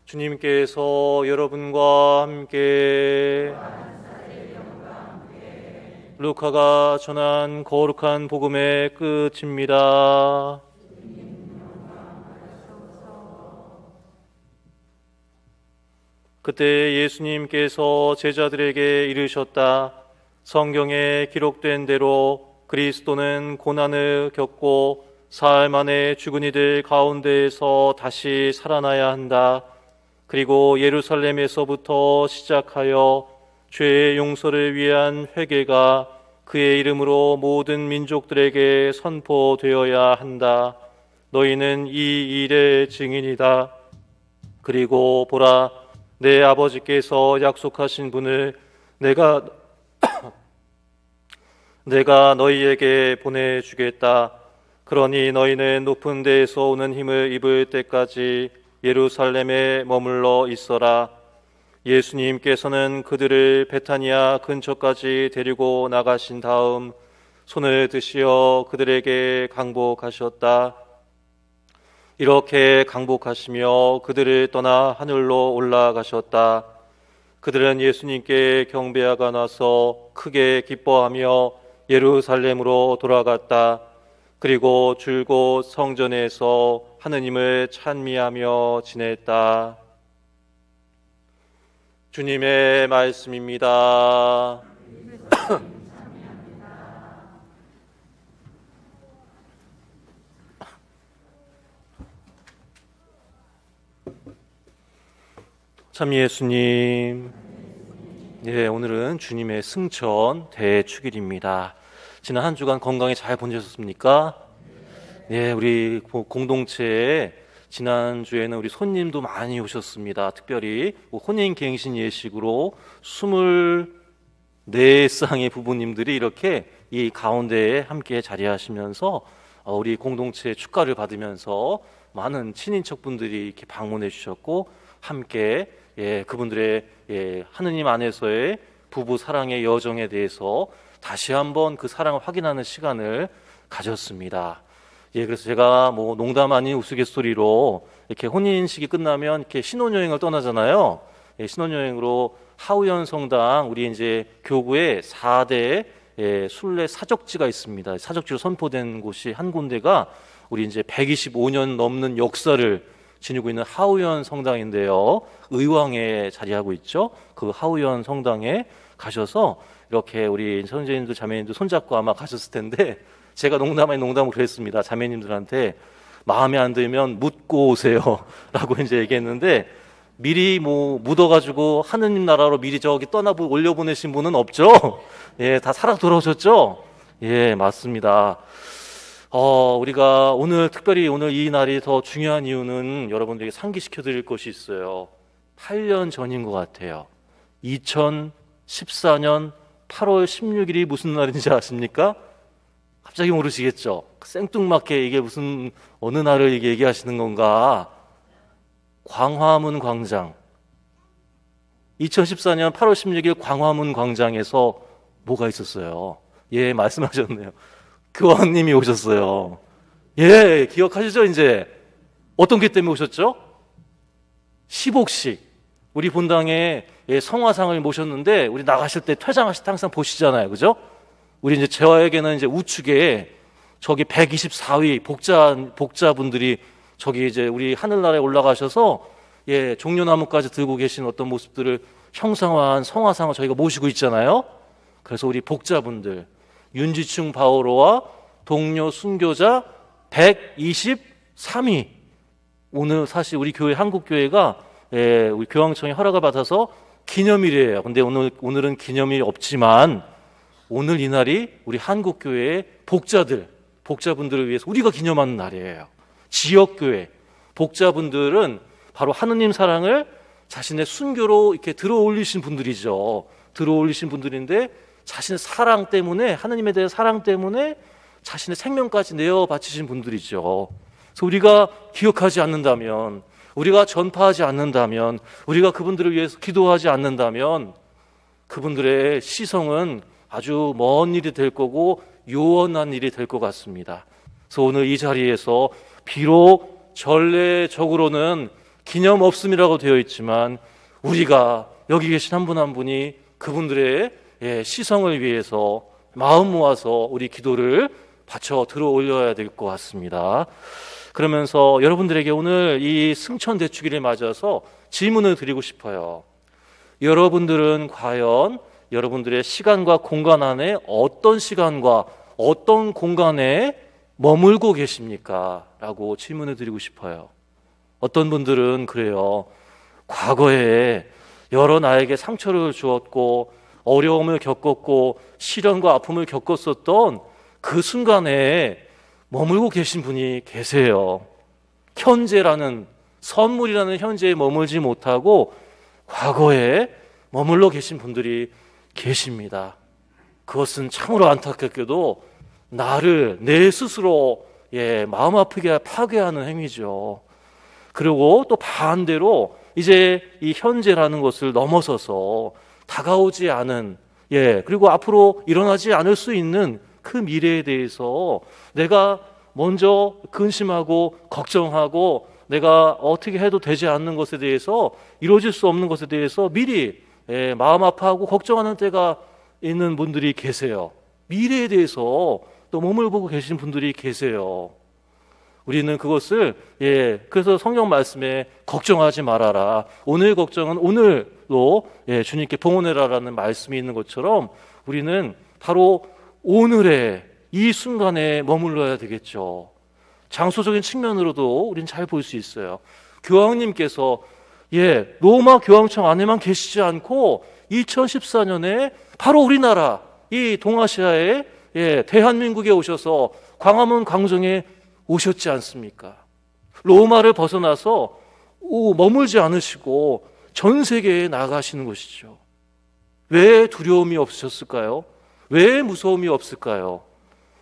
주님께서 여러분과 함께 루카가 전한 거룩한 복음의 끝입니다. 그때 예수님께서 제자들에게 이르셨다. 성경에 기록된 대로 그리스도는 고난을 겪고 사흘 만에 죽은 이들 가운데에서 다시 살아나야 한다. 그리고 예루살렘에서부터 시작하여 죄의 용서를 위한 회개가 그의 이름으로 모든 민족들에게 선포되어야 한다. 너희는 이 일의 증인이다. 그리고 보라, 내 아버지께서 약속하신 분을 내가 너희에게 보내주겠다. 그러니 너희는 높은 데에서 오는 힘을 입을 때까지 예루살렘에 머물러 있어라. 예수님께서는 그들을 베타니아 근처까지 데리고 나가신 다음 손을 드시어 그들에게 강복하셨다. 이렇게 강복하시며 그들을 떠나 하늘로 올라가셨다. 그들은 예수님께 경배하고 나서 크게 기뻐하며 예루살렘으로 돌아갔다. 그리고 줄곧 성전에서 하느님을 찬미하며 지냈다. 주님의 말씀입니다. 참 예수님, 오늘은 주님의 승천 대축일입니다. 지난 한 주간 건강히 잘 보내셨습니까? 우리 공동체에 지난주에는 우리 손님도 많이 오셨습니다. 특별히 혼인갱신 예식으로 24쌍의 부부님들이 이렇게 이 가운데에 함께 자리하시면서 우리 공동체의 축가를 받으면서 많은 친인척분들이 이렇게 방문해 주셨고 함께 그분들의 하느님 안에서의 부부 사랑의 여정에 대해서 다시 한번 그 사랑을 확인하는 시간을 가졌습니다. 그래서 제가 농담 아닌 우스갯소리로 이렇게 혼인식이 끝나면 이렇게 신혼여행을 떠나잖아요. 신혼여행으로 하우연 성당, 우리 이제 교구에 4대 순례 사적지가 있습니다. 사적지로 선포된 곳이 한 군데가 우리 이제 125년 넘는 역사를 지니고 있는 하우연 성당인데요. 의왕에 자리하고 있죠. 그 하우연 성당에 가셔서 이렇게 우리 선생님들, 자매님들 손잡고 아마 가셨을 텐데 제가 농담 아닌 농담으로 그랬습니다. 자매님들한테 마음에 안 들면 묻고 오세요 라고 이제 얘기했는데 미리 묻어가지고 하느님 나라로 미리 저기 올려보내신 분은 없죠? 다 살아 돌아오셨죠? 맞습니다. 우리가 특별히 오늘 이 날이 더 중요한 이유는 여러분들에게 상기시켜 드릴 것이 있어요. 8년 전인 것 같아요. 2014년 8월 16일이 무슨 날인지 아십니까? 갑자기 모르시겠죠? 생뚱맞게 이게 무슨 어느 날을 얘기하시는 건가? 광화문 광장. 2014년 8월 16일 광화문 광장에서 뭐가 있었어요? 말씀하셨네요. 교황님이 오셨어요. 기억하시죠? 이제 어떤 게 때문에 오셨죠? 10옥씩 우리 본당에 성화상을 모셨는데 우리 나가실 때 퇴장하실 때 항상 보시잖아요, 그죠? 우리 이제 저에게는 이제 우측에 저기 124위 복자분들이 저기 이제 우리 하늘나라에 올라가셔서 종려나무까지 들고 계신 어떤 모습들을 형상화한 성화상을 저희가 모시고 있잖아요. 그래서 우리 복자분들 윤지충 바오로와 동료 순교자 123위 오늘 사실 우리 교회 한국교회가 우리 교황청의 허락을 받아서 기념일이에요. 근데 오늘은 기념일이 없지만 오늘 이 날이 우리 한국교회의 복자분들을 위해서 우리가 기념하는 날이에요. 지역교회 복자분들은 바로 하느님 사랑을 자신의 순교로 이렇게 들어올리신 분들이죠. 들어올리신 분들인데 자신의 사랑 때문에, 하느님에 대한 사랑 때문에 자신의 생명까지 내어 바치신 분들이죠. 그래서 우리가 기억하지 않는다면, 우리가 전파하지 않는다면, 우리가 그분들을 위해서 기도하지 않는다면 그분들의 시성은 아주 먼 일이 될 거고 요원한 일이 될 것 같습니다. 그래서 오늘 이 자리에서 비록 전례적으로는 기념 없음이라고 되어 있지만 우리가 여기 계신 한 분 한 분이 그분들의 시성을 위해서 마음 모아서 우리 기도를 바쳐 들어 올려야 될 것 같습니다. 그러면서 여러분들에게 오늘 이 승천 대축일을 맞아서 질문을 드리고 싶어요. 여러분들은 과연 여러분들의 시간과 공간 안에 어떤 시간과 어떤 공간에 머물고 계십니까? 라고 질문을 드리고 싶어요. 어떤 분들은 그래요. 과거에 여러 나에게 상처를 주었고 어려움을 겪었고 시련과 아픔을 겪었었던 그 순간에 머물고 계신 분이 계세요. 현재라는 선물이라는 현재에 머물지 못하고 과거에 머물러 계신 분들이 계십니다. 그것은 참으로 안타깝게도 나를 내 스스로 마음 아프게 파괴하는 행위죠. 그리고 또 반대로 이제 이 현재라는 것을 넘어서서 다가오지 않은 그리고 앞으로 일어나지 않을 수 있는 그 미래에 대해서 내가 먼저 근심하고 걱정하고 내가 어떻게 해도 되지 않는 것에 대해서 이루어질 수 없는 것에 대해서 미리 마음 아파하고 걱정하는 때가 있는 분들이 계세요. 미래에 대해서 또 몸을 보고 계신 분들이 계세요. 우리는 그것을 그래서 성경 말씀에 걱정하지 말아라. 오늘 걱정은 오늘로 주님께 봉헌해라라는 말씀이 있는 것처럼 우리는 바로 오늘의 이 순간에 머물러야 되겠죠. 장소적인 측면으로도 우리는 잘 볼 수 있어요. 교황님께서 로마 교황청 안에만 계시지 않고 2014년에 바로 우리나라 이 동아시아의 대한민국에 오셔서 광화문 광장에 오셨지 않습니까? 로마를 벗어나서 머물지 않으시고 전 세계에 나가시는 것이죠. 왜 두려움이 없으셨을까요? 왜 무서움이 없을까요?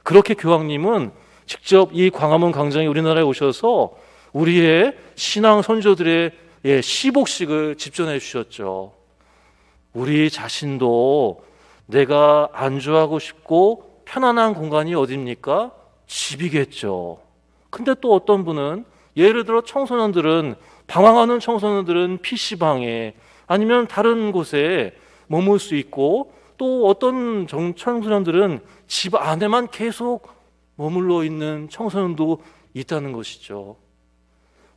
그렇게 교황님은 직접 이 광화문 광장에 우리나라에 오셔서 우리의 신앙 선조들의 시복식을 집전해 주셨죠. 우리 자신도 내가 안주하고 싶고 편안한 공간이 어디입니까? 집이겠죠. 근데 또 어떤 분은 예를 들어 청소년들은 방황하는 청소년들은 PC방에 아니면 다른 곳에 머물 수 있고 또 어떤 청소년들은 집 안에만 계속 머물러 있는 청소년도 있다는 것이죠.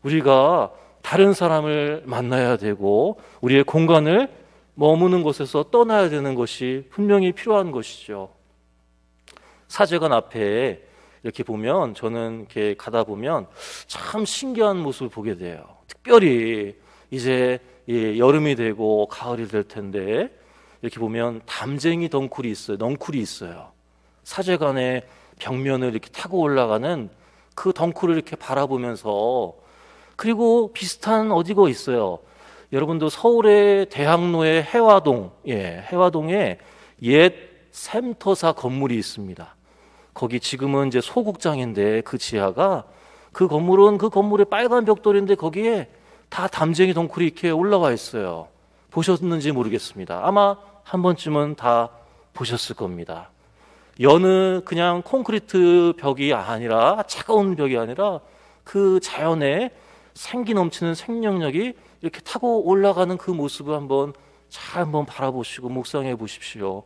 우리가 다른 사람을 만나야 되고 우리의 공간을 머무는 곳에서 떠나야 되는 것이 분명히 필요한 것이죠. 사제관 앞에 이렇게 보면 저는 이렇게 가다 보면 참 신기한 모습을 보게 돼요. 특별히 이제 여름이 되고 가을이 될 텐데 이렇게 보면 담쟁이 덩쿨이 있어요. 넝쿨이 있어요. 사제관의 벽면을 이렇게 타고 올라가는 그 덩쿨을 이렇게 바라보면서 그리고 비슷한 어디가 있어요. 여러분도 서울의 대학로의 해화동에 옛 샘터사 건물이 있습니다. 거기 지금은 이제 소국장인데 그 지하가 그 건물의 빨간 벽돌인데 거기에 다 담쟁이 덩쿨이 이렇게 올라와 있어요. 보셨는지 모르겠습니다. 아마 한 번쯤은 다 보셨을 겁니다. 여느 그냥 콘크리트 벽이 아니라 차가운 벽이 아니라 그 자연의 생기 넘치는 생명력이 이렇게 타고 올라가는 그 모습을 한번 바라보시고 묵상해 보십시오.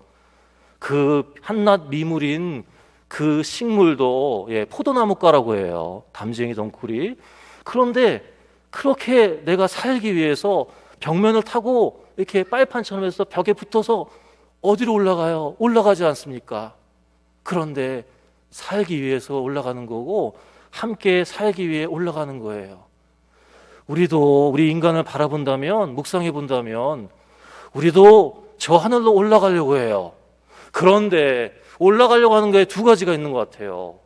그 한낱 미물인 그 식물도 포도나무과라고 해요. 담쟁이 덩쿨이. 그런데 그렇게 내가 살기 위해서 벽면을 타고 이렇게 빨판처럼 해서 벽에 붙어서 어디로 올라가요? 올라가지 않습니까? 그런데 살기 위해서 올라가는 거고 함께 살기 위해 올라가는 거예요. 우리도 우리 인간을 바라본다면 묵상해 본다면 우리도 저 하늘로 올라가려고 해요. 그런데 올라가려고 하는 거에 두 가지가 있는 것 같아요.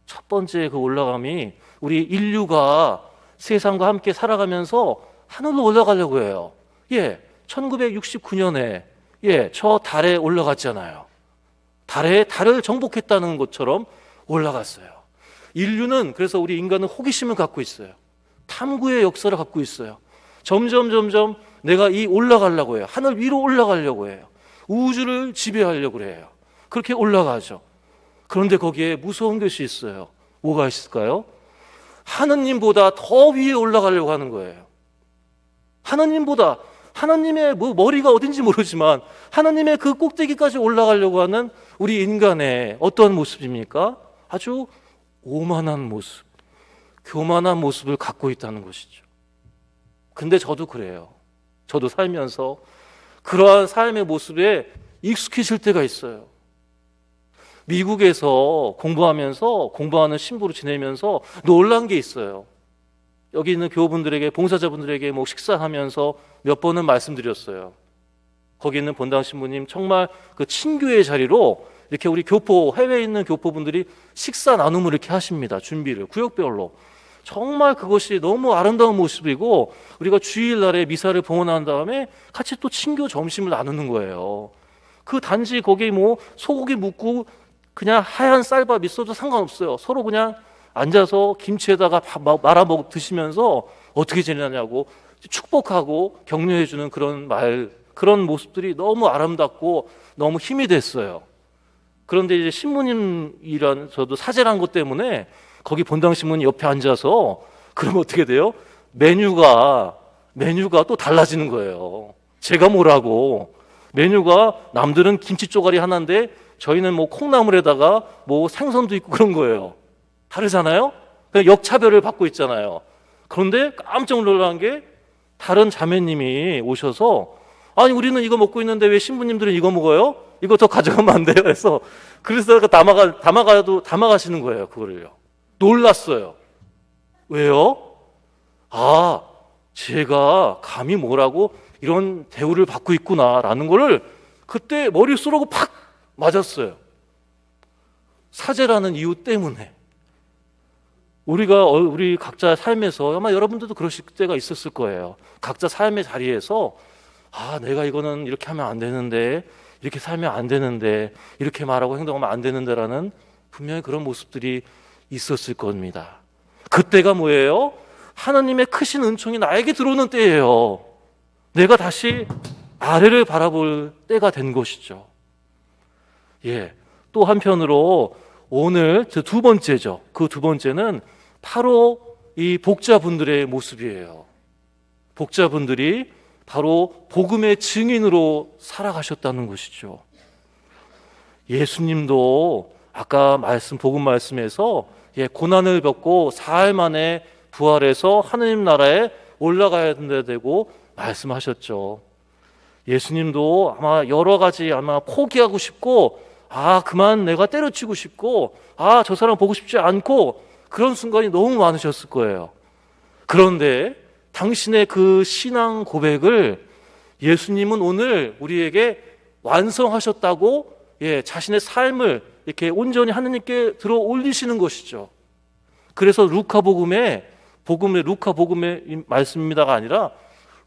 첫 번째 그 올라감이 우리 인류가 세상과 함께 살아가면서 하늘로 올라가려고 해요. 1969년에 저 달에 올라갔잖아요. 달을 정복했다는 것처럼 올라갔어요. 인류는 그래서 우리 인간은 호기심을 갖고 있어요. 탐구의 역사를 갖고 있어요. 점점 내가 올라가려고 해요. 하늘 위로 올라가려고 해요. 우주를 지배하려고 해요. 그렇게 올라가죠. 그런데 거기에 무서운 것이 있어요. 뭐가 있을까요? 하느님보다 더 위에 올라가려고 하는 거예요. 하느님보다, 하느님의 머리가 어딘지 모르지만 하느님의 그 꼭대기까지 올라가려고 하는 우리 인간의 어떠한 모습입니까? 아주 오만한 모습, 교만한 모습을 갖고 있다는 것이죠. 근데 저도 그래요. 저도 살면서 그러한 삶의 모습에 익숙해질 때가 있어요. 미국에서 공부하는 신부로 지내면서 놀란 게 있어요. 여기 있는 교우분들에게, 봉사자분들에게 식사하면서 몇 번은 말씀드렸어요. 거기 있는 본당 신부님 정말 그 친교의 자리로 이렇게 우리 해외에 있는 교포분들이 식사 나눔을 이렇게 하십니다. 준비를 구역별로. 정말 그것이 너무 아름다운 모습이고, 우리가 주일날에 미사를 봉헌한 다음에 같이 또 친교 점심을 나누는 거예요. 그 단지 거기 소고기 묵고 그냥 하얀 쌀밥 있어도 상관없어요. 서로 그냥 앉아서 김치에다가 밥 말아 드시면서 어떻게 지내냐고 축복하고 격려해 주는 그런 모습들이 너무 아름답고 너무 힘이 됐어요. 그런데 이제 신부님이란 저도 사제란 것 때문에 거기 본당 신부님 옆에 앉아서 그러면 어떻게 돼요? 메뉴가 또 달라지는 거예요. 제가 뭐라고, 메뉴가 남들은 김치 쪼가리 하나인데 저희는 콩나물에다가 생선도 있고 그런 거예요. 다르잖아요? 역차별을 받고 있잖아요. 그런데 깜짝 놀란 게 다른 자매님이 오셔서, 아니 우리는 이거 먹고 있는데 왜 신부님들은 이거 먹어요? 이거 더 가져가면 안 돼요? 그래서 담아가시는 거예요. 그거를요. 놀랐어요. 왜요? 제가 감히 뭐라고 이런 대우를 받고 있구나라는 거를 그때 머리 쏘르고 팍 맞았어요. 사제라는 이유 때문에. 우리 각자 삶에서 아마 여러분들도 그러실 때가 있었을 거예요. 각자 삶의 자리에서 내가 이거는 이렇게 하면 안 되는데, 이렇게 살면 안 되는데, 이렇게 말하고 행동하면 안 되는데라는 분명히 그런 모습들이 있었을 겁니다. 그때가 뭐예요? 하나님의 크신 은총이 나에게 들어오는 때예요. 내가 다시 아래를 바라볼 때가 된 것이죠. 또 한편으로 오늘 두 번째죠. 그 두 번째는 바로 이 복자분들의 모습이에요. 복자분들이 바로 복음의 증인으로 살아가셨다는 것이죠. 예수님도 아까 복음 말씀에서 고난을 겪고 사흘 만에 부활해서 하느님 나라에 올라가야 되고 말씀하셨죠. 예수님도 아마 여러 가지 포기하고 싶고, 그만 내가 때려치고 싶고, 저 사람 보고 싶지 않고, 그런 순간이 너무 많으셨을 거예요. 그런데 당신의 그 신앙 고백을 예수님은 오늘 우리에게 완성하셨다고 자신의 삶을 이렇게 온전히 하느님께 들어 올리시는 것이죠. 그래서 루카 복음의 말씀입니다가 아니라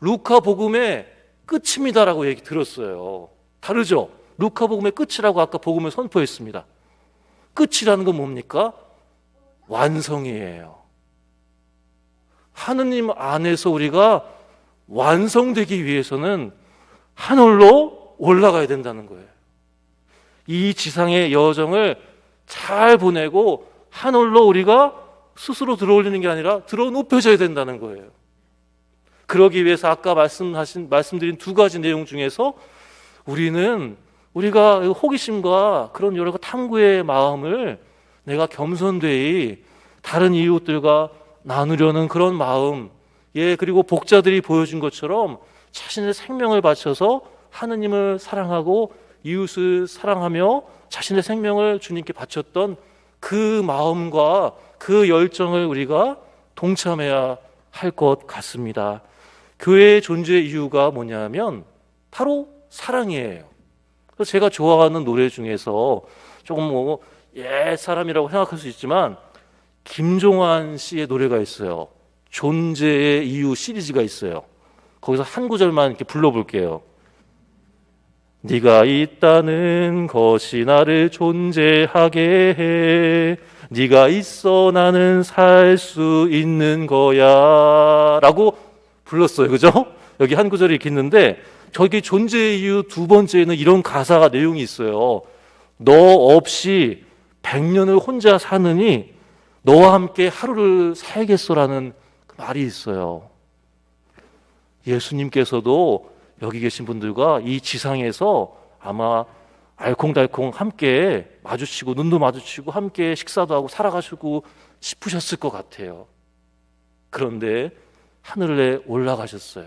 루카 복음의 끝입니다라고 얘기 들었어요. 다르죠? 루카 복음의 끝이라고 아까 복음을 선포했습니다. 끝이라는 건 뭡니까? 완성이에요. 하느님 안에서 우리가 완성되기 위해서는 하늘로 올라가야 된다는 거예요. 이 지상의 여정을 잘 보내고 하늘로 우리가 스스로 들어올리는 게 아니라 들어 높여져야 된다는 거예요. 그러기 위해서 아까 말씀드린 두 가지 내용 중에서 우리가 호기심과 그런 여러 탐구의 마음을 내가 겸손되이 다른 이웃들과 나누려는 그런 마음, 그리고 복자들이 보여준 것처럼 자신의 생명을 바쳐서 하느님을 사랑하고 이웃을 사랑하며 자신의 생명을 주님께 바쳤던 그 마음과 그 열정을 우리가 동참해야 할 것 같습니다. 교회의 존재 이유가 뭐냐면 바로 사랑이에요. 그래서 제가 좋아하는 노래 중에서 조금 옛 사람이라고 생각할 수 있지만 김종환 씨의 노래가 있어요. 존재의 이유 시리즈가 있어요. 거기서 한 구절만 이렇게 불러볼게요. 네가 있다는 것이 나를 존재하게 해. 네가 있어 나는 살 수 있는 거야 라고 불렀어요. 그죠? 여기 한 구절이 이렇게 있는데 저기 존재의 이유 두 번째에는 이런 가사가 내용이 있어요. 너 없이 100년을 혼자 사느니 너와 함께 하루를 살겠소라는 그 말이 있어요. 예수님께서도 여기 계신 분들과 이 지상에서 아마 알콩달콩 함께 마주치고 눈도 마주치고 함께 식사도 하고 살아가시고 싶으셨을 것 같아요. 그런데 하늘에 올라가셨어요.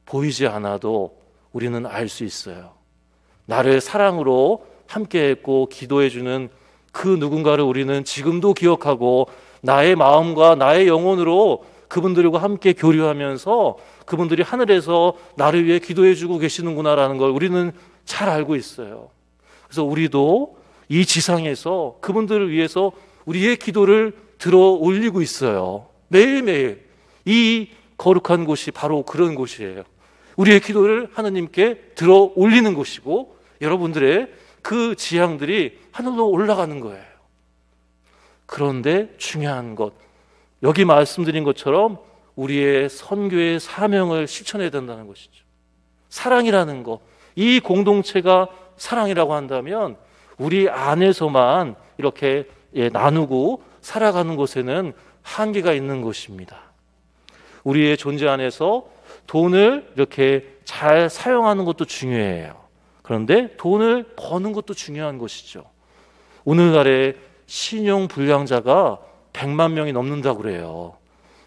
보이지 않아도 우리는 알 수 있어요. 나를 사랑으로 함께했고 기도해주는 그 누군가를 우리는 지금도 기억하고 나의 마음과 나의 영혼으로 그분들과 함께 교류하면서 그분들이 하늘에서 나를 위해 기도해주고 계시는구나라는 걸 우리는 잘 알고 있어요. 그래서 우리도 이 지상에서 그분들을 위해서 우리의 기도를 들어 올리고 있어요. 매일매일 이 거룩한 곳이 바로 그런 곳이에요. 우리의 기도를 하느님께 들어 올리는 곳이고 여러분들의 그 지향들이 하늘로 올라가는 거예요. 그런데 중요한 것, 여기 말씀드린 것처럼 우리의 선교의 사명을 실천해야 된다는 것이죠. 사랑이라는 것, 이 공동체가 사랑이라고 한다면 우리 안에서만 이렇게 나누고 살아가는 곳에는 한계가 있는 것입니다. 우리의 존재 안에서 돈을 이렇게 잘 사용하는 것도 중요해요. 그런데 돈을 버는 것도 중요한 것이죠. 오늘날의 신용불량자가 100만 명이 넘는다고 그래요.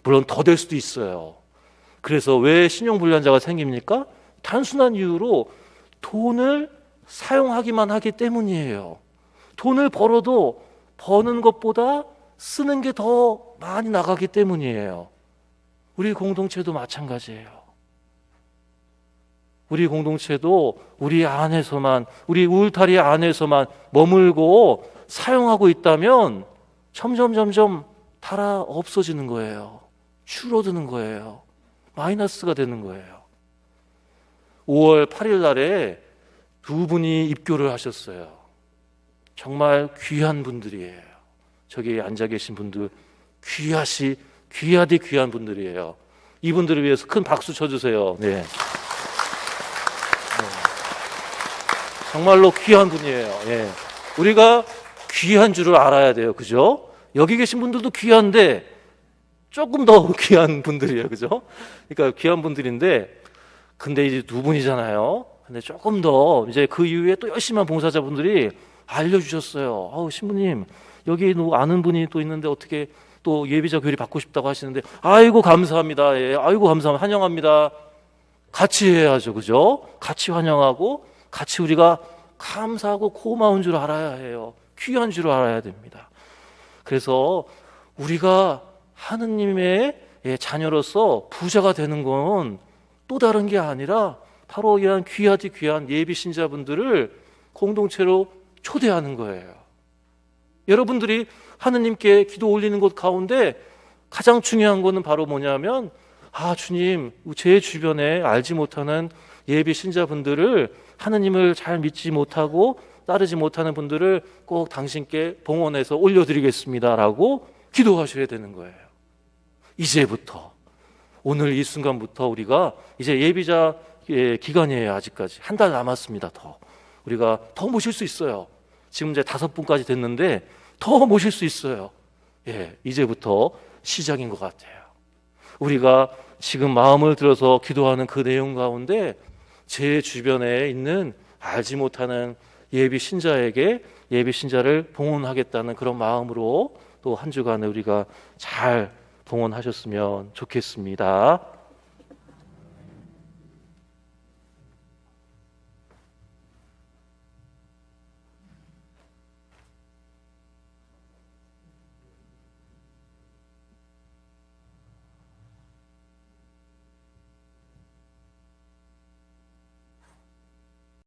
물론 더 될 수도 있어요. 그래서 왜 신용불량자가 생깁니까? 단순한 이유로 돈을 사용하기만 하기 때문이에요. 돈을 벌어도 버는 것보다 쓰는 게 더 많이 나가기 때문이에요. 우리 공동체도 마찬가지예요. 우리 공동체도 우리 안에서만, 우리 울타리 안에서만 머물고 사용하고 있다면 점점 달아 없어지는 거예요. 줄어드는 거예요. 마이너스가 되는 거예요. 5월 8일 날에 두 분이 입교를 하셨어요. 정말 귀한 분들이에요. 저기 앉아 계신 분들 귀하디 귀한 분들이에요. 이분들을 위해서 큰 박수 쳐주세요. 네. 정말로 귀한 분이에요. 예. 우리가 귀한 줄을 알아야 돼요. 그죠? 여기 계신 분들도 귀한데 조금 더 귀한 분들이에요. 그죠? 그러니까 귀한 분들인데 근데 이제 두 분이잖아요. 근데 조금 더 이제 그 이후에 또 열심히 한 봉사자분들이 알려주셨어요. 아우, 신부님, 여기 아는 분이 또 있는데 어떻게 또 예비자 교리 받고 싶다고 하시는데 아이고 감사합니다. 예, 아이고 감사합니다. 환영합니다. 같이 해야죠. 그죠? 같이 환영하고 같이 우리가 감사하고 고마운 줄 알아야 해요. 귀한 줄 알아야 됩니다. 그래서 우리가 하느님의 자녀로서 부자가 되는 건 또 다른 게 아니라 바로 이러한 귀하디 귀한 예비 신자분들을 공동체로 초대하는 거예요. 여러분들이 하느님께 기도 올리는 것 가운데 가장 중요한 거는 바로 뭐냐면 주님, 제 주변에 알지 못하는 예비 신자분들을 하느님을 잘 믿지 못하고 따르지 못하는 분들을 꼭 당신께 봉헌해서 올려드리겠습니다라고 기도하셔야 되는 거예요. 이제부터 오늘 이 순간부터 우리가 이제 예비자 기간이에요. 아직까지 한 달 남았습니다. 더 우리가 더 모실 수 있어요. 지금 이제 5분까지 됐는데 더 모실 수 있어요. 이제부터 시작인 것 같아요. 우리가 지금 마음을 들어서 기도하는 그 내용 가운데 제 주변에 있는 알지 못하는 예비 신자에게 예비 신자를 봉헌하겠다는 그런 마음으로 또 한 주간에 우리가 잘 봉헌하셨으면 좋겠습니다.